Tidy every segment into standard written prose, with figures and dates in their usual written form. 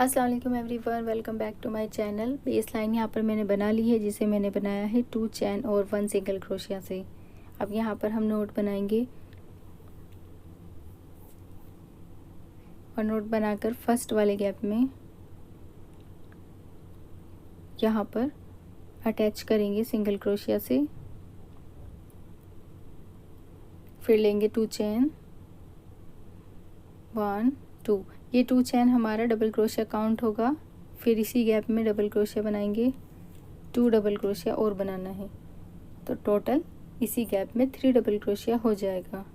अस्सलाम वालेकुम everyone, welcome back to my channel. Baseline यहाँ पर मैंने बना ली है, जिसे मैंने बनाया है 2 चैन और 1 सिंगल क्रोशिया से। अब यहाँ पर हम नोट बनाएंगे और नोट बनाकर फर्स्ट वाले गैप में यहाँ पर अटैच करेंगे सिंगल क्रोशिया से। फिर लेंगे 2 चैन, 1 2। ये 2 चैन हमारा डबल क्रोशिया काउंट होगा। फिर इसी गैप में डबल क्रोशिया बनाएंगे, 2 डबल क्रोशिया और बनाना है, तो टोटल इसी गैप में 3 डबल क्रोशिया हो जाएगा।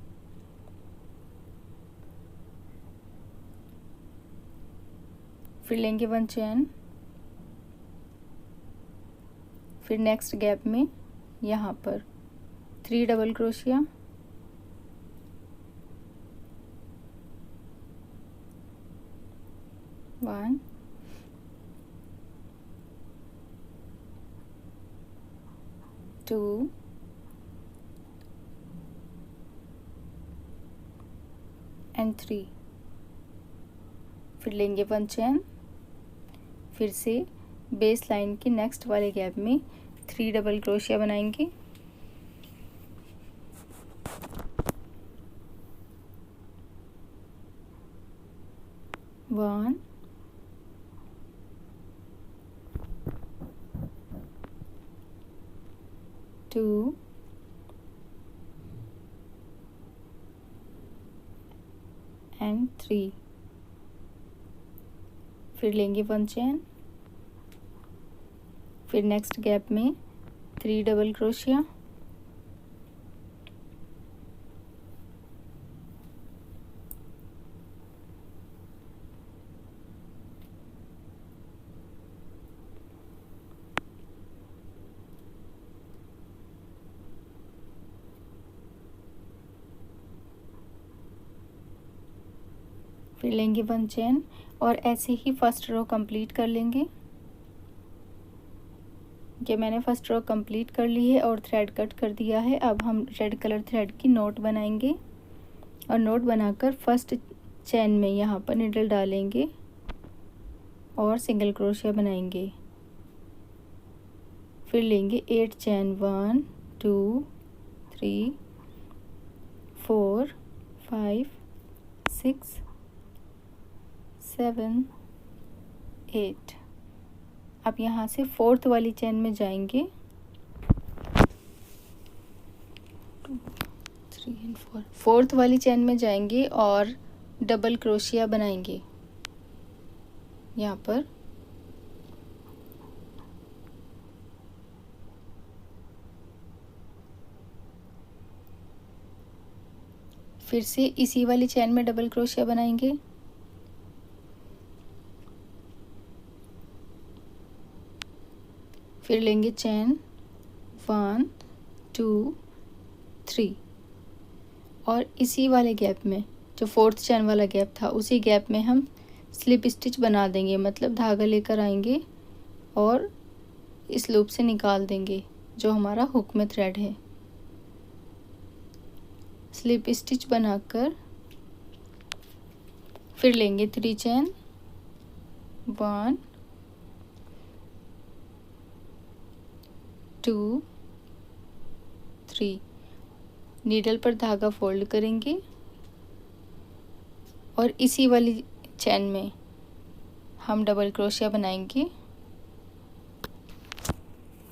फिर लेंगे 1 चैन, फिर नेक्स्ट गैप में यहाँ पर 3 डबल क्रोशिया, 1 2 एंड 3। फिर लेंगे 1 चैन, फिर से बेस लाइन के नेक्स्ट वाले गैप में 3 डबल क्रोशिया बनाएंगे, 1 2 एंड 3। फिर लेंगे 1 चैन, फिर नेक्स्ट गैप में 3 डबल क्रोशिया, फिर लेंगे 1 चैन और ऐसे ही फर्स्ट रो कंप्लीट कर लेंगे। ये मैंने फर्स्ट रो कंप्लीट कर ली है और थ्रेड कट कर दिया है। अब हम रेड कलर थ्रेड की नोट बनाएंगे और नोट बनाकर फर्स्ट चैन में यहाँ पर निडल डालेंगे और सिंगल क्रोशिया बनाएंगे। फिर लेंगे 8 चैन, 1 2 3 4 5 6 7 8। अब यहाँ से फोर्थ वाली चैन में जाएंगे, 2 3 एंड 4। फोर्थ वाली चैन में जाएंगे और डबल क्रोशिया बनाएंगे यहाँ पर। फिर से इसी वाली चैन में डबल क्रोशिया बनाएंगे, फिर लेंगे चैन 1 2 3 और इसी वाले गैप में जो फोर्थ चैन वाला गैप था उसी गैप में हम स्लिप स्टिच बना देंगे, मतलब धागा लेकर आएंगे और इस लूप से निकाल देंगे जो हमारा हुक में थ्रेड है। स्लिप स्टिच बनाकर फिर लेंगे 3 चैन, 1 2 3। नीडल पर धागा फोल्ड करेंगे और इसी वाली चैन में हम डबल क्रोशिया बनाएंगे।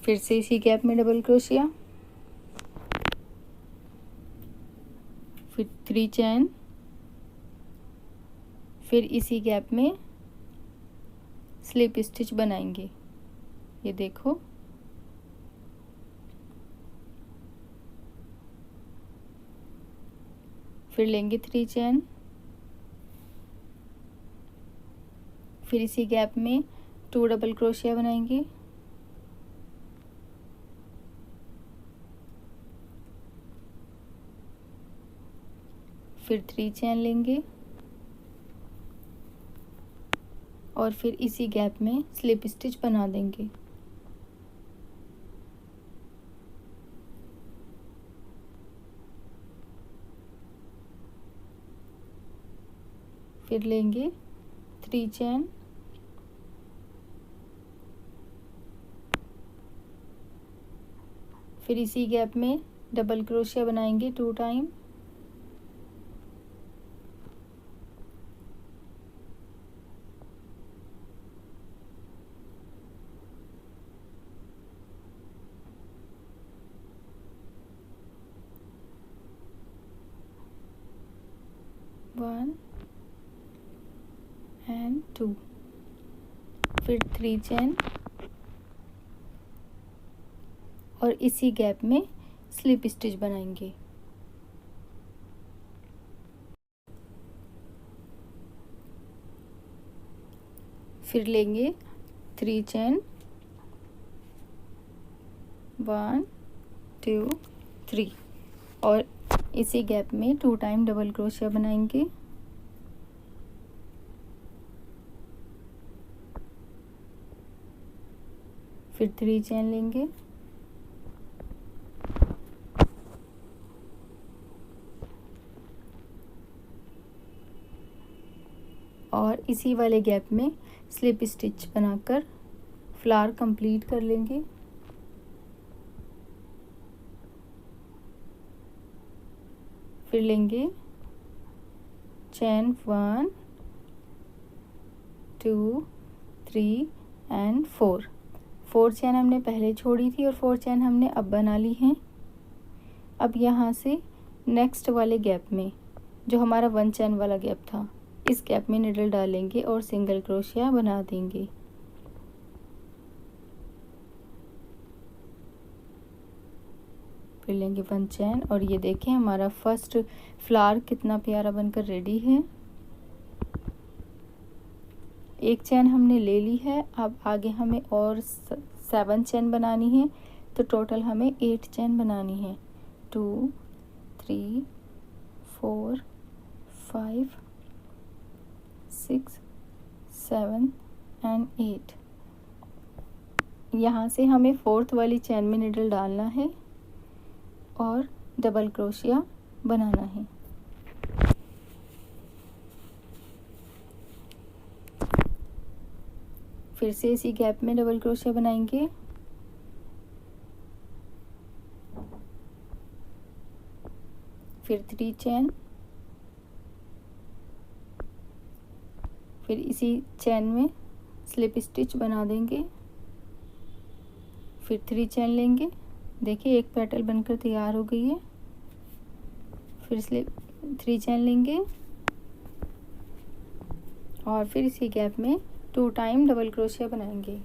फिर से इसी गैप में डबल क्रोशिया, फिर 3 चैन, फिर इसी गैप में स्लिप स्टिच बनाएंगे। ये देखो, फिर लेंगे 3 चैन, फिर इसी गैप में 2 डबल क्रोशिया बनाएंगे, फिर 3 चैन लेंगे और फिर इसी गैप में स्लिप स्टिच बना देंगे। फिर लेंगे 3 चैन, फिर इसी गैप में डबल क्रोशिया बनाएंगे 2 टाइम। वन एंड 2, फिर 3 चेन और इसी गैप में स्लिप स्टिच बनाएंगे। फिर लेंगे 3 चेन, 1 2 3 और इसी गैप में 2 टाइम डबल क्रोशिया बनाएंगे। फिर 3 चेन लेंगे और इसी वाले गैप में स्लिप स्टिच बनाकर फ्लावर कंप्लीट कर लेंगे। फिर लेंगे चेन 1 2 3 एंड 4 चेन हमने पहले छोड़ी थी और 4 चेन हमने अब बना ली हैं। अब यहाँ से नेक्स्ट वाले गैप में जो हमारा 1 चेन वाला गैप था, इस गैप में निडल डालेंगे और सिंगल क्रोशिया बना देंगे। फिर लेंगे 1 चेन और ये देखें हमारा फर्स्ट फ्लावर कितना प्यारा बनकर रेडी है। एक चेन हमने ले ली है, अब आगे हमें और 7 चेन बनानी है, तो टोटल हमें 8 चेन बनानी है। 2 3 4 5 6 7 एंड 8। यहाँ से हमें 4th वाली चेन में निडल डालना है और डबल क्रोशिया बनाना है। फिर से इसी गैप में डबल क्रोशिया बनाएंगे। फिर 3 चेन, फिर इसी चेन में स्लिप स्टिच बना देंगे। फिर 3 चेन लेंगे, देखिए एक पेटल बनकर तैयार हो गई है। फिर स्लिप 3 चेन लेंगे और फिर इसी गैप में 2 टाइम डबल क्रोशिया बनाएंगे।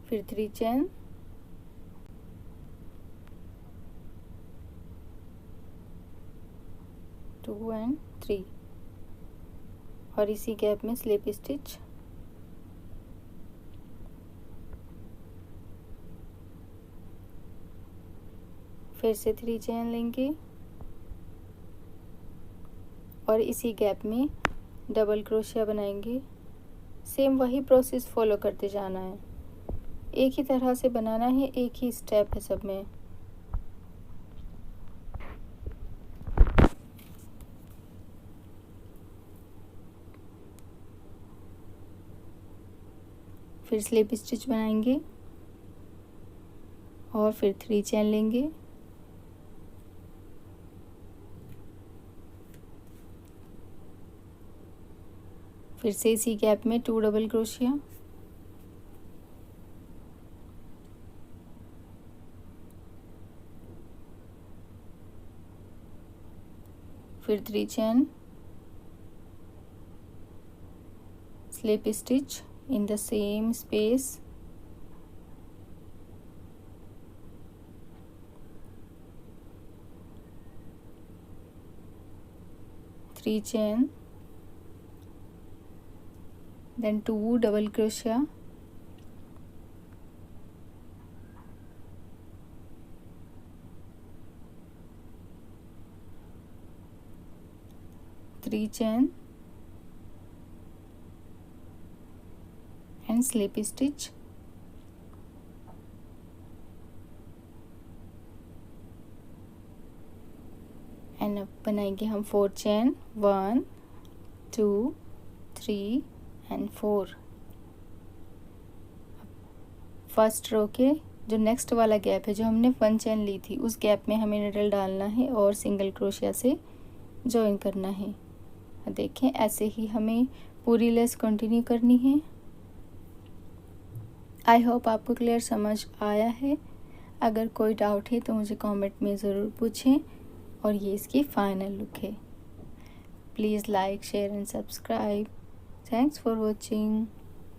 फिर 3 चेन, टू एंड 3 और इसी गैप में स्लिप स्टिच। फिर से 3 चेन लेंगे और इसी गैप में डबल क्रोशिया बनाएंगे। सेम वही प्रोसेस फॉलो करते जाना है, एक ही तरह से बनाना है, एक ही स्टेप है सब में। फिर स्लिप स्टिच बनाएंगे और फिर 3 चेन लेंगे। फिर से इसी गैप में 2 डबल क्रोशिया। फिर 3 chain, slip stitch in the same space, three chain, then 2 double crochet, three chain and slip stitch, and अब बनाएंगे हम 4 चेन, 1 2 3 एंड 4। फर्स्ट रो के जो नेक्स्ट वाला गैप है, जो हमने 1 चेन ली थी, उस गैप में हमें निडल डालना है और सिंगल क्रोशिया से जॉइन करना है। देखें, ऐसे ही हमें पूरी लेस कंटिन्यू करनी है। आई होप आपको क्लियर समझ आया है। अगर कोई डाउट है तो मुझे कमेंट में ज़रूर पूछें। और ये इसकी फाइनल लुक है। Please like, share and subscribe. Thanks for watching.